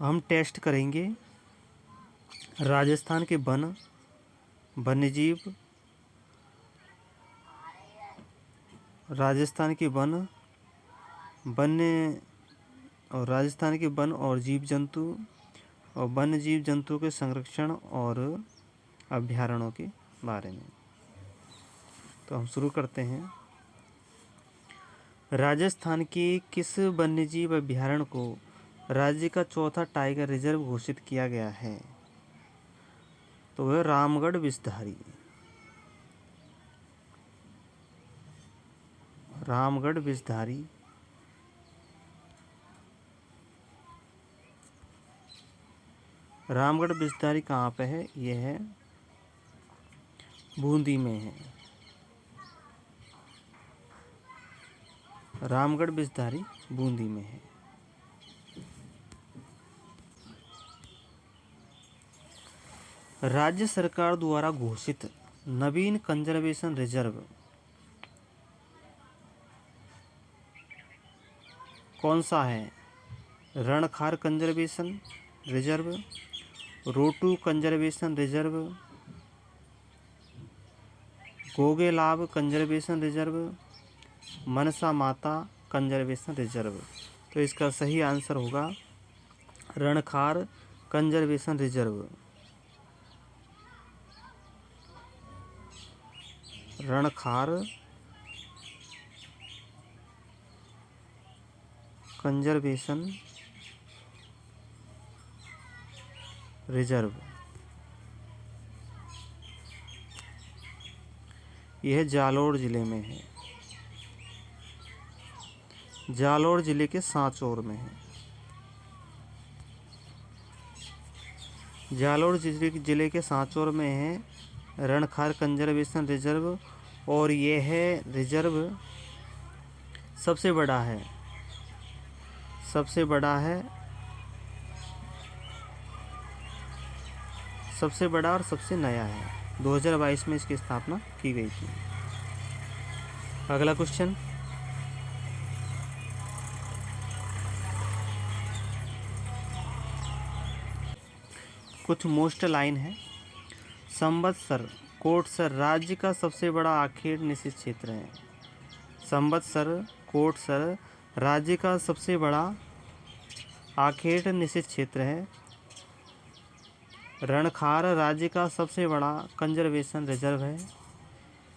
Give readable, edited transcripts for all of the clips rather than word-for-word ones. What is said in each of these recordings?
हम टेस्ट करेंगे राजस्थान के वन्यजीव, राजस्थान के वन्य और राजस्थान के वन और जीव जंतु और वन्य जीव जंतु के संरक्षण और अभयारण्यों के बारे में। तो हम शुरू करते हैं। राजस्थान के किस वन्यजीव अभयारण्य को राज्य का चौथा टाइगर रिजर्व घोषित किया गया है? तो वह रामगढ़ विषधारी। रामगढ़ विषधारी रामगढ़ विषधारी कहाँ पे है? यह है बूंदी में है। रामगढ़ विषधारी बूंदी में है। राज्य सरकार द्वारा घोषित नवीन कंजर्वेशन रिजर्व कौन सा है? Rankhar conservation reserve, रोटू conservation reserve, गोगेलाब conservation reserve, मनसा माता कंजर्वेशन रिजर्व। तो इसका सही आंसर होगा Rankhar conservation reserve. Rankhar conservation reserve, यह जालोर जिले में है। जालोर जिले के सांचौर में है। जालोर जिले के सांचौर में है रणखार कंजर्वेशन रिजर्व, और यह रिजर्व सबसे बड़ा है। सबसे बड़ा और सबसे नया है। 2022 में इसकी स्थापना की गई थी। अगला क्वेश्चन, कुछ मोस्ट लाइन है। संवत्सर कोटसर राज्य का सबसे बड़ा आखेट निषिद्ध क्षेत्र है। संवत्सर कोटसर राज्य का सबसे बड़ा आखेट निषिद्ध क्षेत्र है। रणखार राज्य का सबसे बड़ा कंजर्वेशन रिजर्व है।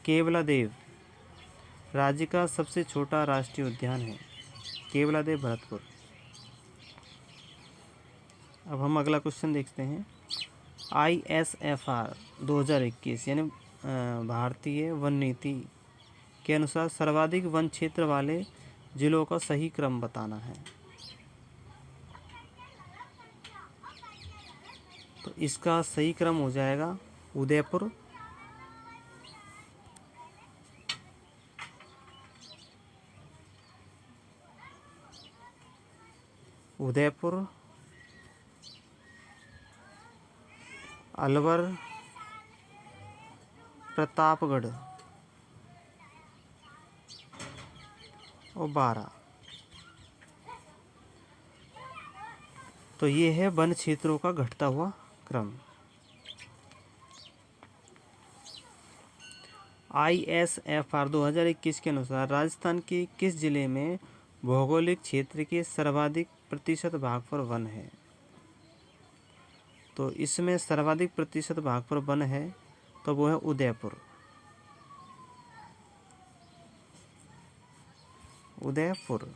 केवलादेव राज्य का सबसे छोटा राष्ट्रीय उद्यान है। केवलादेव भरतपुर। अब हम अगला क्वेश्चन देखते हैं। ISFR 2021 यानी भारतीय वन नीति के अनुसार सर्वाधिक वन क्षेत्र वाले जिलों का सही क्रम बताना है। तो इसका सही क्रम हो जाएगा उदयपुर, अलवर, प्रतापगढ़ और बारा। तो ये है वन क्षेत्रों का घटता हुआ क्रम। ISFR 2021 के अनुसार राजस्थान के किस जिले में भौगोलिक क्षेत्र के सर्वाधिक प्रतिशत भाग पर वन है? तो इसमें सर्वाधिक प्रतिशत भाग पर वन है, तो वो है उदयपुर। उदयपुर।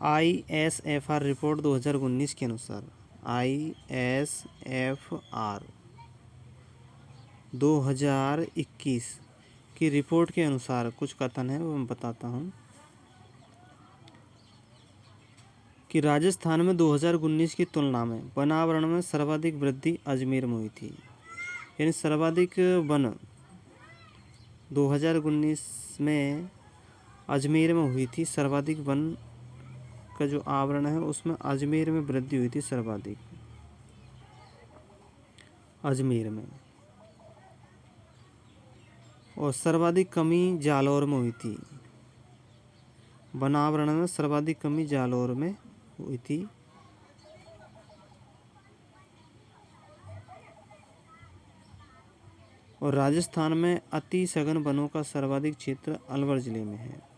ISFR रिपोर्ट 2019 के अनुसार ISFR 2021 की रिपोर्ट के अनुसार कुछ कथन है वो मैं बताता हूँ। कि राजस्थान में 2019 की तुलना में वनावरण में सर्वाधिक वृद्धि अजमेर में हुई थी। यानी सर्वाधिक वन 2019 में अजमेर में हुई थी। सर्वाधिक वन का जो आवरण है उसमें अजमेर में वृद्धि हुई थी, सर्वाधिक अजमेर में। और सर्वाधिक कमी जालौर में हुई थी। वनावरण में सर्वाधिक कमी जालौर में हुई थी। और राजस्थान में अति सघन वनों का सर्वाधिक क्षेत्र अलवर जिले में है।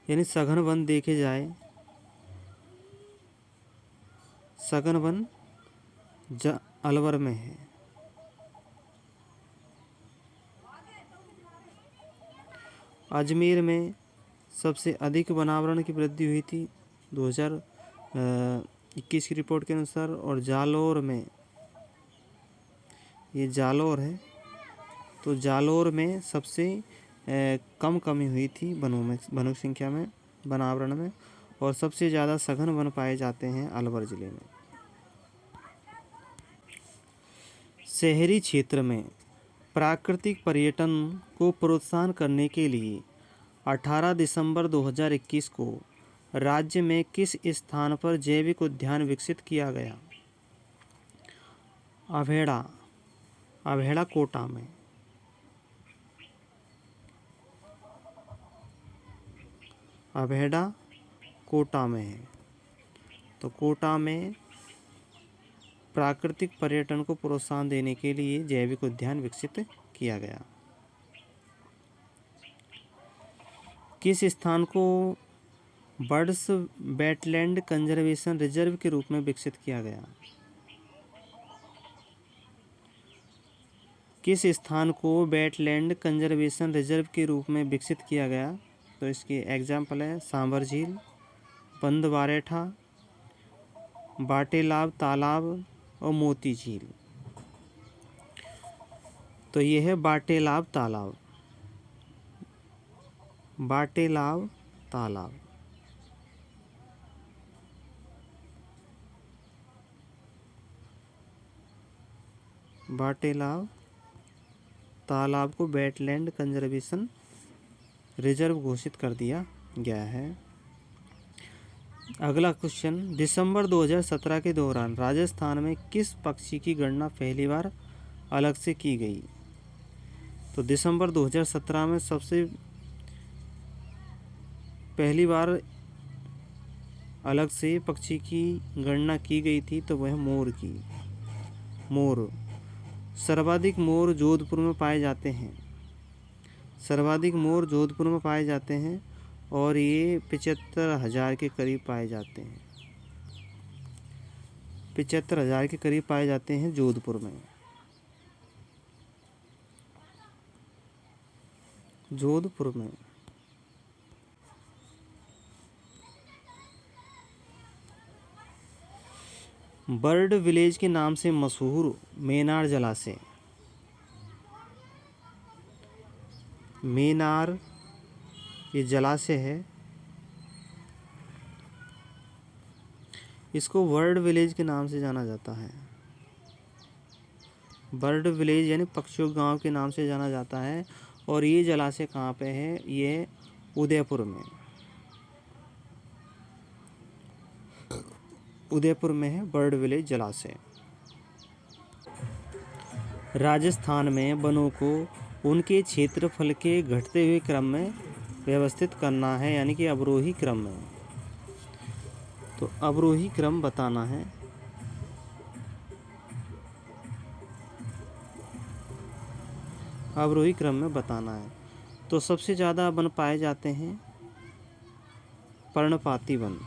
यानी सघन वन देखे जाए, सघन वन अलवर में है। अजमेर में सबसे अधिक वनावरण की वृद्धि हुई थी 2021 की रिपोर्ट के अनुसार। और जालौर में, ये जालौर है, तो जालौर में सबसे कम कमी हुई थी वनों की संख्या में, वनावरण में। और सबसे ज़्यादा सघन वन पाए जाते हैं अलवर जिले में। शहरी क्षेत्र में प्राकृतिक पर्यटन को प्रोत्साहन करने के लिए 18 दिसंबर 2021 को राज्य में किस स्थान पर जैविक उद्यान विकसित किया गया? अभेड़ा कोटा में। अभेड़ा कोटा में है। तो कोटा में प्राकृतिक पर्यटन को प्रोत्साहन देने के लिए जैविक उद्यान विकसित किया गया। किस स्थान को बर्ड्स वेटलैंड कंजर्वेशन रिजर्व के रूप में विकसित किया गया? किस स्थान को वेटलैंड कंजर्वेशन रिजर्व के रूप में विकसित किया गया? तो इसके एग्जाम्पल है सांभर झील, बंदवारेठा, बाटेलाव तालाब और मोती झील। तो ये है बाटेलाव तालाब। बाटेलाव तालाब। बाटेलाव तालाब को वेटलैंड कंजर्वेशन रिजर्व घोषित कर दिया गया है। अगला क्वेश्चन, दिसंबर 2017 के दौरान राजस्थान में किस पक्षी की गणना पहली बार अलग से की गई? तो दिसंबर 2017 में सबसे पहली बार अलग से पक्षी की गणना की गई थी, तो वह मोर की। मोर, सर्वाधिक मोर जोधपुर में पाए जाते हैं। सर्वाधिक मोर जोधपुर में पाए जाते हैं और ये 75,000 के करीब पाए जाते हैं। 75,000 के करीब पाए जाते हैं जोधपुर में। जोधपुर में। बर्ड विलेज के नाम से मशहूर मेनार जलाशय। मेनार ये जलाशय है, इसको बर्ड विलेज के नाम से जाना जाता है। बर्ड विलेज यानी पक्षियों गांव के नाम से जाना जाता है। और ये जलाशय कहाँ पे है? ये उदयपुर में। उदयपुर में है बर्ड विलेज जलाशय। राजस्थान में वनों को उनके क्षेत्रफल के घटते हुए क्रम में व्यवस्थित करना है, यानी कि अवरोही क्रम में। तो अवरोही क्रम बताना है। अवरोही क्रम में बताना है। तो सबसे ज़्यादा वन पाए जाते हैं पर्णपाती वन।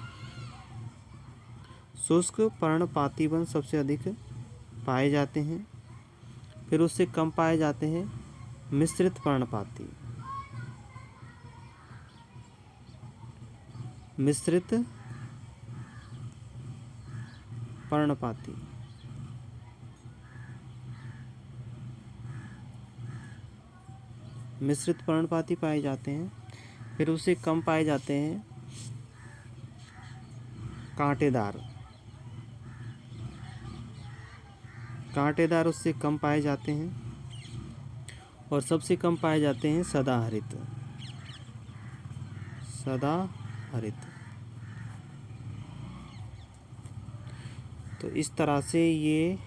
शुष्क पर्णपाती वन सबसे अधिक पाए जाते हैं। फिर उससे कम पाए जाते हैं मिश्रित पर्णपाती। मिश्रित पर्णपाती। मिश्रित पर्णपाती पाए जाते हैं। फिर उससे कम पाए जाते हैं कांटेदार, कांटेदार उससे कम पाए जाते हैं। और सबसे कम पाए जाते हैं सदाहरित, सदाहरित। तो इस तरह से ये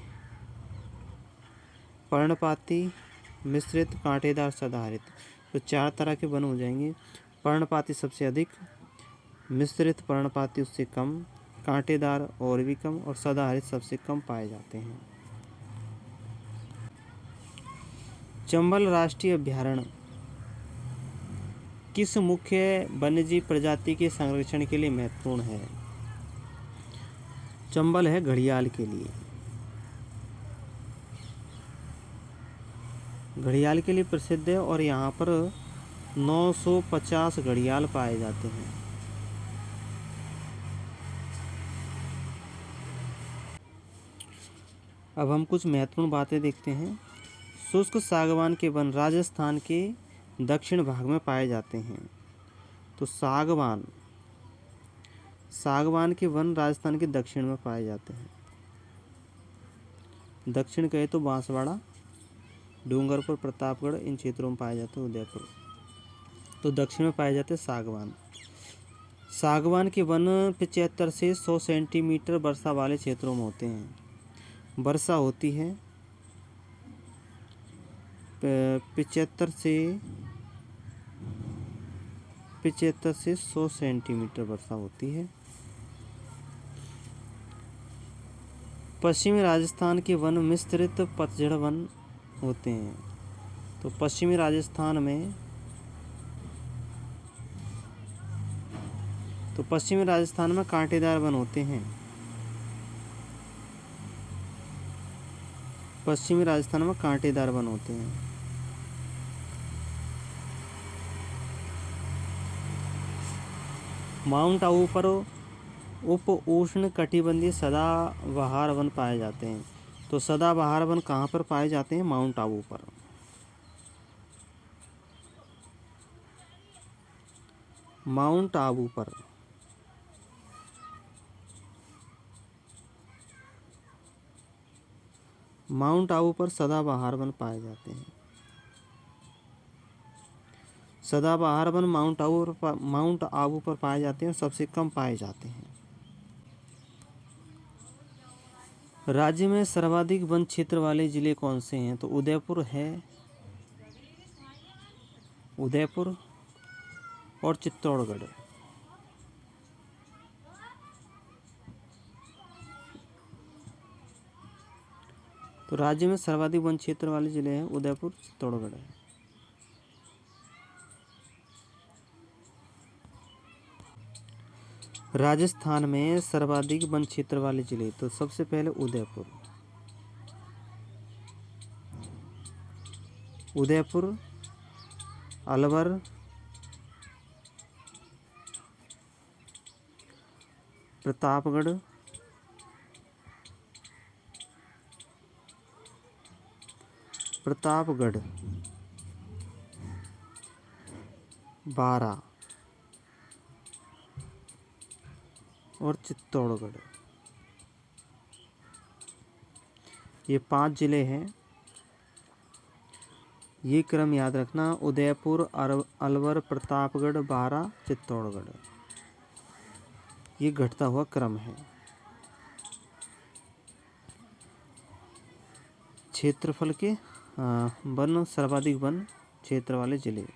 पर्णपाती, मिश्रित, कांटेदार, सदाहरित, तो 4 तरह के वन हो जाएंगे। पर्णपाती सबसे अधिक, मिश्रित पर्णपाती उससे कम, कांटेदार और भी कम, और सदाहरित सबसे कम पाए जाते हैं। चंबल राष्ट्रीय अभयारण्य किस मुख्य वन्यजीव प्रजाति के संरक्षण के लिए महत्वपूर्ण है? चंबल है घड़ियाल के लिए, घड़ियाल के लिए प्रसिद्ध है और यहाँ पर 950 घड़ियाल पाए जाते हैं। अब हम कुछ महत्वपूर्ण बातें देखते हैं। शुष्क सागवान के वन राजस्थान के दक्षिण भाग में पाए जाते हैं। तो सागवान, सागवान के वन राजस्थान के दक्षिण में पाए जाते हैं। दक्षिण कहे तो बांसवाड़ा, डूंगरपुर, प्रतापगढ़, इन क्षेत्रों में पाए जाते हैं, उदयपुर। तो दक्षिण में पाए जाते हैं सागवान। सागवान के वन 75 से 100 सेंटीमीटर वर्षा वाले क्षेत्रों में होते हैं। वर्षा होती है 75 से 100 सेंटीमीटर वर्षा होती है। पश्चिमी राजस्थान के वन मिश्रित पतझड़ वन होते हैं। तो पश्चिमी राजस्थान में कांटेदार वन होते हैं। पश्चिमी राजस्थान में कांटेदार वन होते हैं। माउंट आबू पर उप उष्ण कटिबंधीय सदाबहार वन पाए जाते हैं। तो सदाबहार वन कहाँ पर पाए जाते हैं? माउंट आबू पर। माउंट आबू पर। माउंट आबू पर सदाबहार वन पाए जाते हैं। सदाबहार वन माउंट आबू पर पाए जाते हैं, सबसे कम पाए जाते हैं। राज्य में सर्वाधिक वन क्षेत्र वाले जिले कौन से हैं? तो उदयपुर है, उदयपुर और चित्तौड़गढ़। तो राज्य में सर्वाधिक वन क्षेत्र वाले जिले हैं उदयपुर, चित्तौड़गढ़ है। राजस्थान में सर्वाधिक वन क्षेत्र वाले जिले, तो सबसे पहले उदयपुर, उदयपुर, अलवर, प्रतापगढ़, बारा और चित्तौड़गढ़, ये 5 जिले हैं। ये क्रम याद रखना, उदयपुर, अलवर, प्रतापगढ़, बारा, चित्तौड़गढ़, ये घटता हुआ क्रम है। क्षेत्रफल के वन, सर्वाधिक वन क्षेत्र वाले जिले।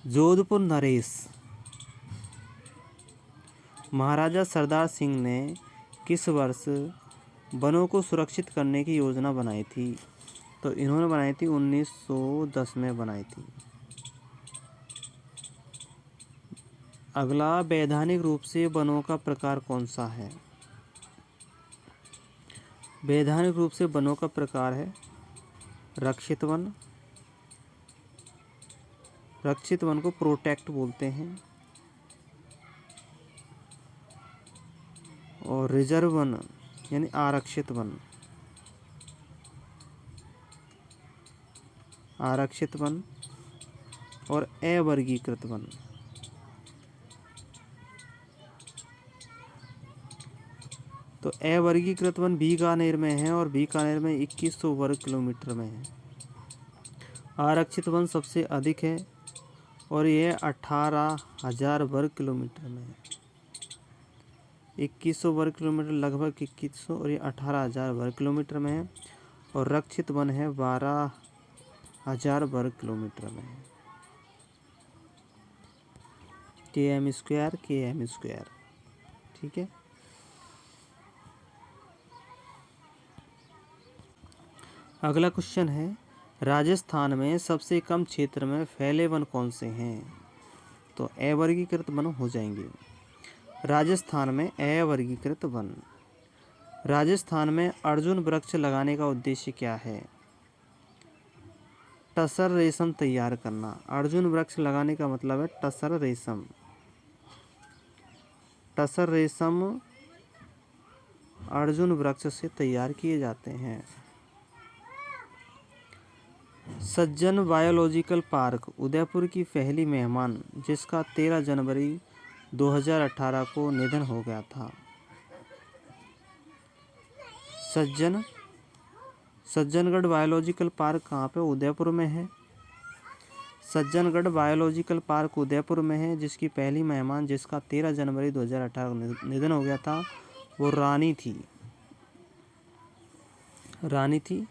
जोधपुर नरेश। महाराजा सरदार सिंह ने किस वर्ष वनों को सुरक्षित करने की योजना बनाई थी? तो इन्होंने बनाई थी 1910 में बनाई थी। अगला, वैधानिक रूप से वनों का प्रकार कौन सा है? वैधानिक रूप से वनों का प्रकार है रक्षित वन। रक्षित वन को प्रोटेक्ट बोलते हैं। और रिजर्व वन यानी आरक्षित वन, आरक्षित वन और अवर्गीकृत वन। तो अवर्गीकृत वन बीकानेर में है और बीकानेर में 2100 वर्ग किलोमीटर में है। आरक्षित वन सबसे अधिक है और यह 18,000 वर्ग किलोमीटर में है। 2100 वर्ग किलोमीटर, लगभग 2100, और ये 18,000 वर्ग किलोमीटर में है। और रक्षित वन है 12,000 वर्ग किलोमीटर में है। km², ठीक है। अगला क्वेश्चन है, राजस्थान में सबसे कम क्षेत्र में फैले वन कौन से हैं? तो अवर्गीकृत वन हो जाएंगे। राजस्थान में अवर्गीकृत वन। राजस्थान में अर्जुन वृक्ष लगाने का उद्देश्य क्या है? टसर रेशम तैयार करना। अर्जुन वृक्ष लगाने का मतलब है टसर रेशम। टसर रेशम अर्जुन वृक्ष से तैयार किए जाते हैं। सज्जन बायोलॉजिकल पार्क उदयपुर की पहली मेहमान जिसका 13 जनवरी 2018 को निधन हो गया था। सज्जनगढ़ बायोलॉजिकल पार्क कहाँ पे? उदयपुर में है। सज्जनगढ़ बायोलॉजिकल पार्क उदयपुर में है, जिसकी पहली मेहमान जिसका 13 जनवरी 2018 को निधन हो गया था वो रानी थी।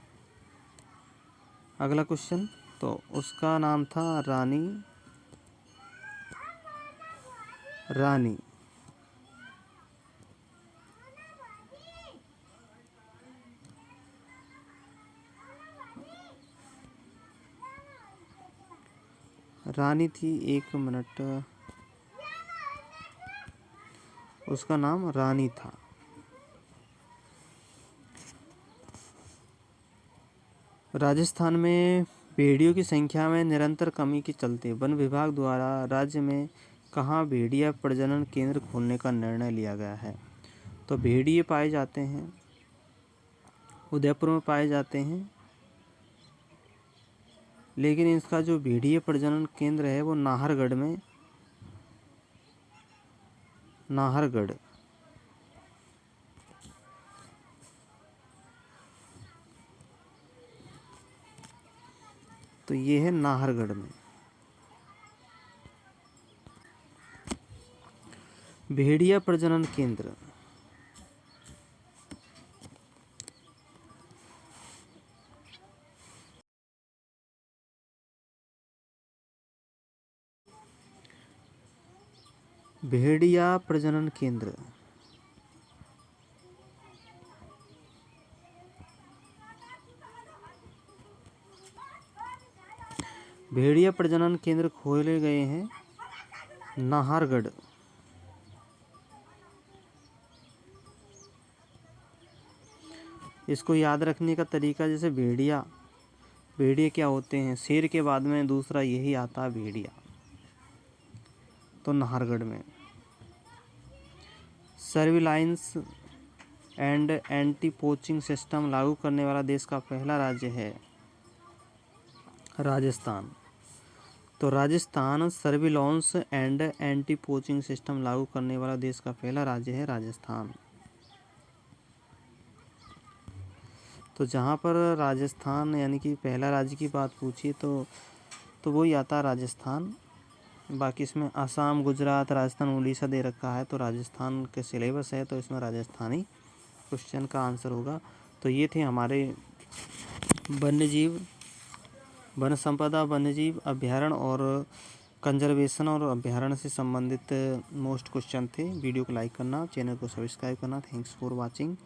अगला क्वेश्चन, तो उसका नाम था रानी। रानी थी, 1 मिनट, उसका नाम रानी था। राजस्थान में भेड़ियों की संख्या में निरंतर कमी के चलते वन विभाग द्वारा राज्य में कहाँ भेड़िया प्रजनन केंद्र खोलने का निर्णय लिया गया है? तो भेड़िए पाए जाते हैं, उदयपुर में पाए जाते हैं, लेकिन इसका जो भेड़िए प्रजनन केंद्र है वो नाहरगढ़ में, नाहरगढ़। तो ये है नाहरगढ़ में। भेड़िया प्रजनन केंद्र। भेड़िया प्रजनन केंद्र भेड़िया प्रजनन केंद्र खोले गए हैं नाहरगढ़। इसको याद रखने का तरीका, जैसे भेड़िया क्या होते हैं? शेर के बाद में दूसरा यही आता है, भेड़िया। तो नाहरगढ़ में। Surveillance and anti poaching system लागू करने वाला देश का पहला राज्य है राजस्थान। तो Rajasthan surveillance and anti poaching system लागू करने वाला देश का पहला राज्य है राजस्थान। तो जहाँ पर राजस्थान यानी कि पहला राज्य की बात पूछी तो वही आता है राजस्थान। बाकी इसमें असम, गुजरात, राजस्थान, उड़ीसा दे रखा है, तो राजस्थान के सिलेबस है तो इसमें राजस्थानी क्वेश्चन का आंसर होगा। तो ये थे हमारे वन्यजीव, वन संपदा, वन्यजीव अभ्यारण्य और कंजर्वेशन और अभ्यारण्य से संबंधित मोस्ट क्वेश्चन थे। वीडियो को लाइक करना, चैनल को सब्सक्राइब करना। Thanks for watching.